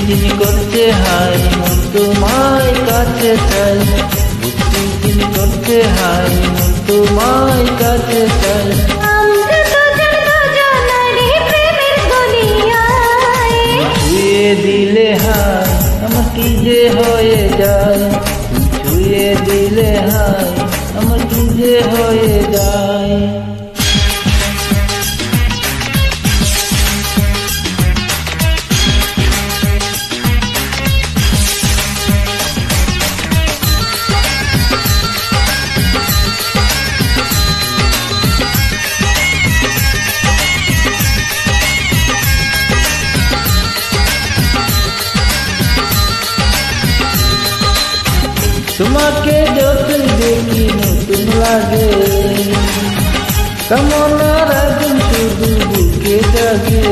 চিনচিন করছে হাই মন তোমায় কাছে চাই, বুক চিনচিন করছে হাই মন তোমায় কাছে চাই। ছুঁয়ে দিলে হাই আমার কি যে হয়ে যায়, ছুঁয়ে দিলে হাই আমার কি যে হয়ে যায়। তোমাকে যত দেখি নতুন লাগে, কামনার আগুন শুধু বুকে জাগে।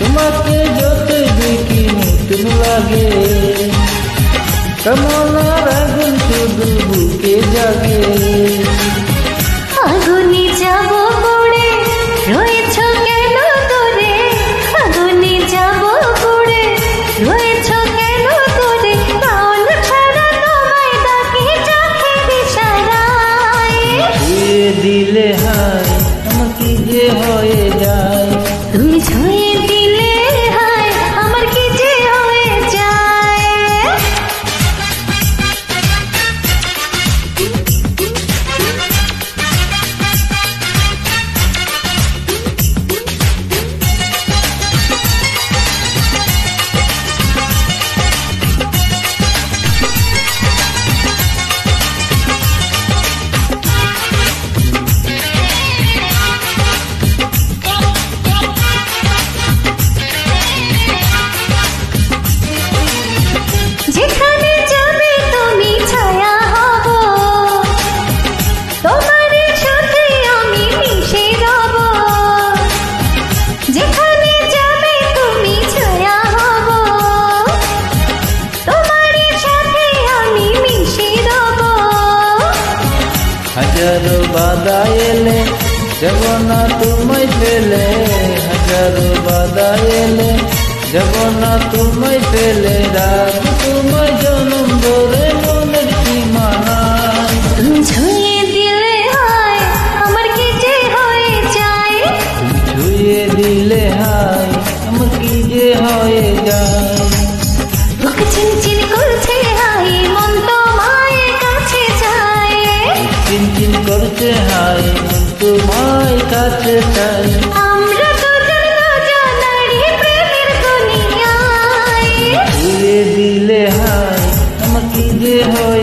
তোমাকে যত দেখি নতুন লাগে, কামনার আগুন শুধু বুকে জাগে। আগুনে যাব পড়ে রয়েছ কেন তোরে, আগুনে যাব পড়ে রয়েছ কেন তোরে, কাউন ছাড়া তোমায় ডাকি চোখের ইশারায়। ছুঁয়ে দিলে হাই আমার কি যে হয়ে যায়, তুমি ছুঁয়ে দিলে হায় আমার কি যে হয়ে যায়। যেখানে যাবে তুমি ছায়া হব, তোমার সাথে আমি মিশে রব। যেখানে যাবে তুমি ছায়া হব, তোমার সাথে আমি মিশে রব। হাজারো বাধা এলে যাব না তোমায় ফেলে, হাজারো বাধা এলে যাব না তোমায় ফেলে, রাত তোমায় জনম ধরে মনের সীমানায়। তুমি ছুঁয়ে দিলে হায় আমার কি যে হয়ে যায়, ছুঁয়ে দিলে হাই আমার কি যে হয়ে যায়। বুক চিনচিন করছে হাই মন তোমায় কাছে যায়। চিনচিন করছে হাই মন তোমায় কাছে চাই। আমরা দুজন দুজনারই প্রেমের দুনিয়ায়। ছুঁয়ে দিলে হাই আমার কি যে হয়ে